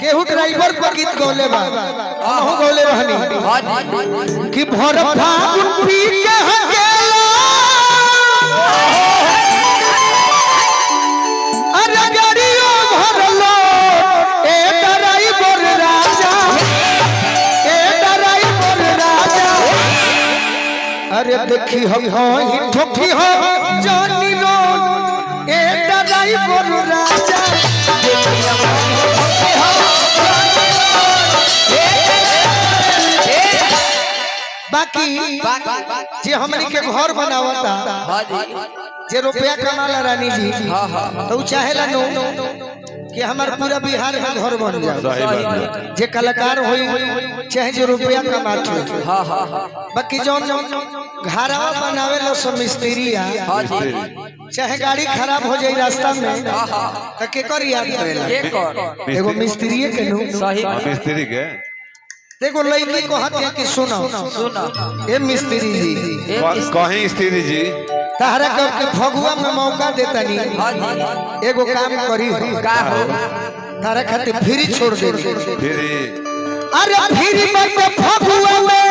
केहू ड्राइवर को गीत गौले बा हमहु गौले रहनी कि भर फागुन पी के हकेला अरे गाड़ियों भरलो ए ड्राइवर राजा ए ड्राइवर राजा अरे देखी हम ही ठोकी हो जानी रो ए ड्राइवर राजा बाकी जे हमनी के घर बनावता जे रुपया कमाला रानी जी तो चाहेला नो कि हमार पूरा बिहार में घर बन जाए जे कलाकार होई चाहे जे रुपया कमाते बाकी जो घरवा बनावे लो सब मिस्त्रिया चाहे गाड़ी खराब हो जाए रास्ता में तो के कर याद करेला एगो मिस्त्रीए के नु सही मिस्त्री के देखो लड़की को हत्या की सुनो ए मिस्त्री जी कहीं स्त्री जी तारा के फगुआ में मौका देता नहीं एगो काम करी का हो तारा खातिर फ्री छोड़ दे फ्री अरे फ्री मत फगुआ में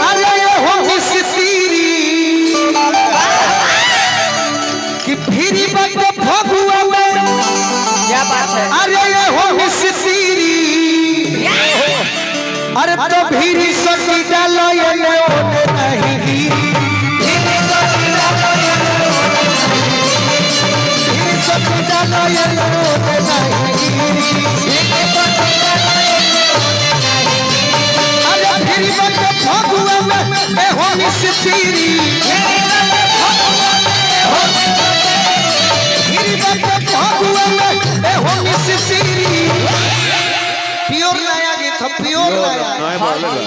अरे ये हो मिस्त्री कि फ्री मत फगुआ में क्या बात है अरे ये हो मिस्त्री अरे तो भीरी सटी डालो ये ने ओने नहीं भीरी सटी डालो ये ने ओने नहीं अरे भीरी बंदे फगुआ में ए हो मिस्त्री भीरी बंदे फगुआ में ए हो मिस्त्री प्योर नया गीत प्योर नया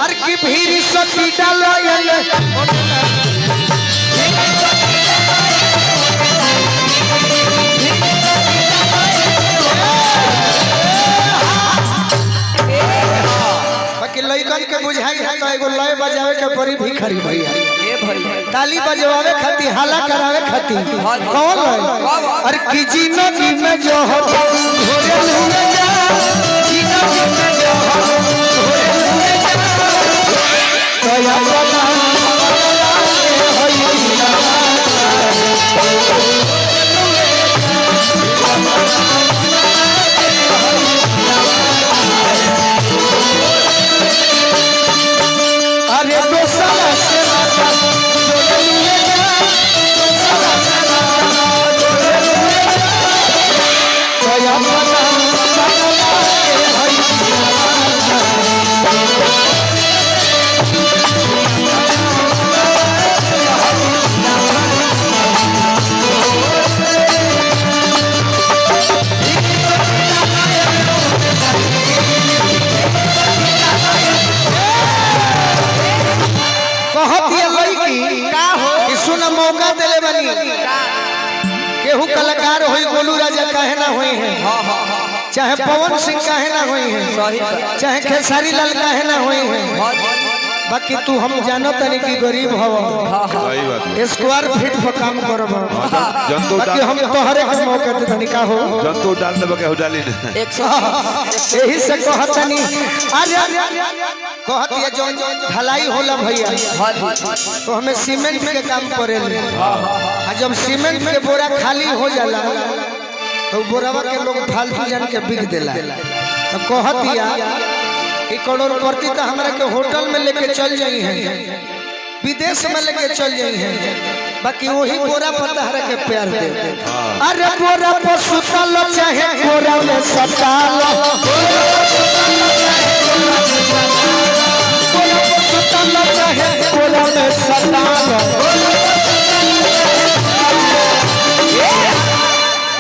अरे की भीरी सटी डालो ये बाकी लइकन के बुझाई है तो एगो लय बजावे के परी भिखारी भैया ए भैया ताली बजवावे खातिर हाला करावे खातिर कौन है अरे की जिंदगी में जो हो घोरे लुए जा जिंदगी में जो हो घोरे लुए जा तो या बता अरे दोसरा से माता जोड़े लुए जा दोसरा से माता जोड़े लुए जा तो या बता मौका दिले बनी केहू कलाकार होई गोलू राजा काहे ना होई है चाहे पवन सिंह काहे ना होई है चाहे खेसारी लाल काहे ना होई है बाकी तू हम जानो तनी की गरीब हव सही बात स्क्वायर फीट पर काम करब जंतु बाकी हम तोहरे के मौका दे तनी का हो जंतु डाल देबे के डाली ना यही से कहतनी अरे कहतिया जौन ढलाई होला भैया तो हमें सीमेंट के काम करे आ जब सीमेंट के बोरा खाली हो जाला तो बोरावा के लोग फालतू जन के बिक देला तो कहतिया कि करोड़पति तो हमरा के होटल में लेके चल जाई है विदेश में लेके चल जाई है बाकी वही बोरा पर तहरा के प्यार दे अरे बोरा पर सुतल चाहे बोरा में सताल बोरा में सताल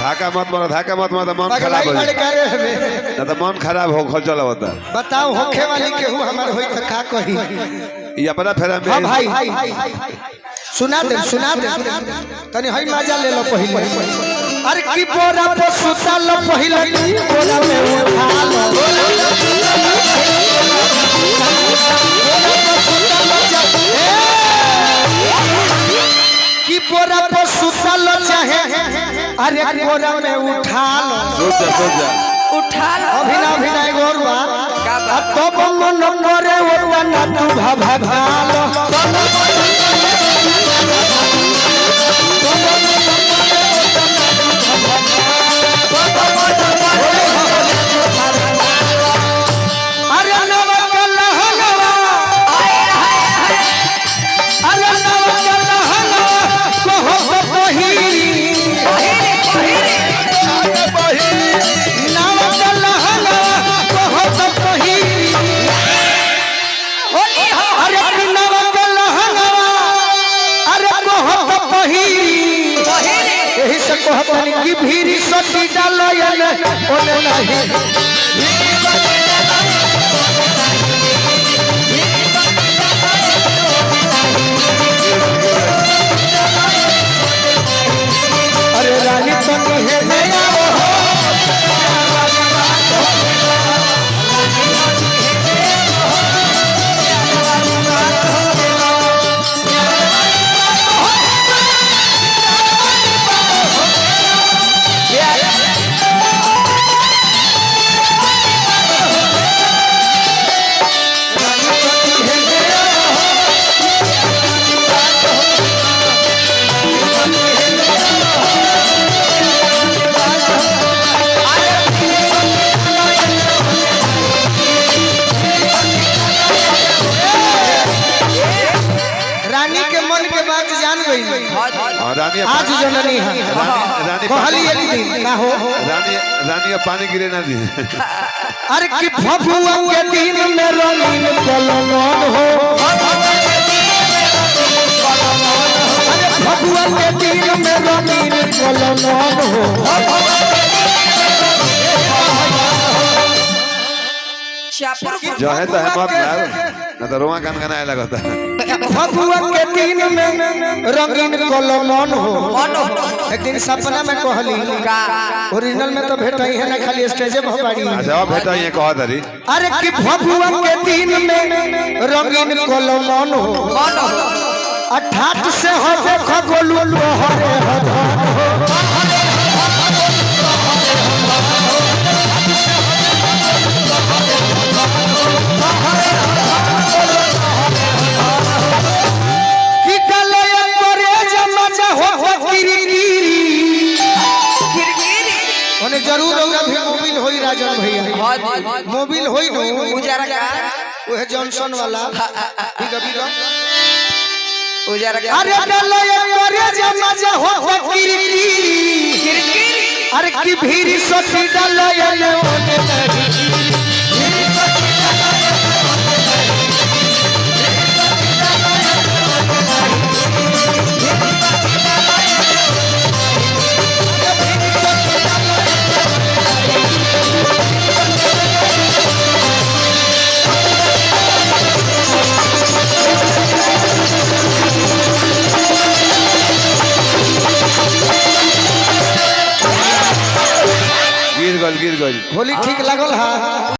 धाका मत मारो मन खराब हो ना तो मन खराब हो चल होता बताओ होखे वाली केहू हमार होई त का कही ये अपना फेरा में हां भाई सुना दे तनी हई मजा ले लो पहिले अरे की बोरा पे सुता लो पहिले बोरा में उठा लो कि बोरा पर सुतल चाहे अरे बोरा में उठा लो सोच जा उठा लो अभिनय गौरवा तब मन करे ओतना तू भालो अरे नवक लहंगवा अरे नवक लहंगवा कहो पहिरी नवक लहंगवा कहो पहिरी अरे नवक लहंगवा अरे कहो पहिरी यही से कहतनी कि भीरी सती डालयन ओने नहीं अरे रानी तक है नया हो रानी के मन के बात जान गई रानी आज जननी है रानी कहली एक दिन का हो रानी पानी गिरे ना दी अरे कि फगुआ के दिन में रंगीन कलमन हो अरे फगुआ के दिन में रंगीन कलमन हो जो है तो है मत यार ना तो रोमा कान गाना लगता फगुआ के दिन में रंगीन कलमन हो एक दिन सपना में कहली ओरिजिनल में तो भेट ही है ना खाली स्टेजे पर बाड़ी अच्छा अब भेटा ये कह दरी अरे कि फगुआ के दिन में रंगीन कलमन हो अठाठ से हो देखो गोलू लोहरे हो कि गले करे जमजा हो किरकिरी ओने जरूर होगा भी मोबिल होई राजन भैया मोबिल होई नो उजारा का ओहे जॉनसन वाला बिगा उजारा का अरे गले करे जमजा हो किरकिरी अरे की भीरी सती डालयन ओने नहीं गिर गल होली ठीक लागल हा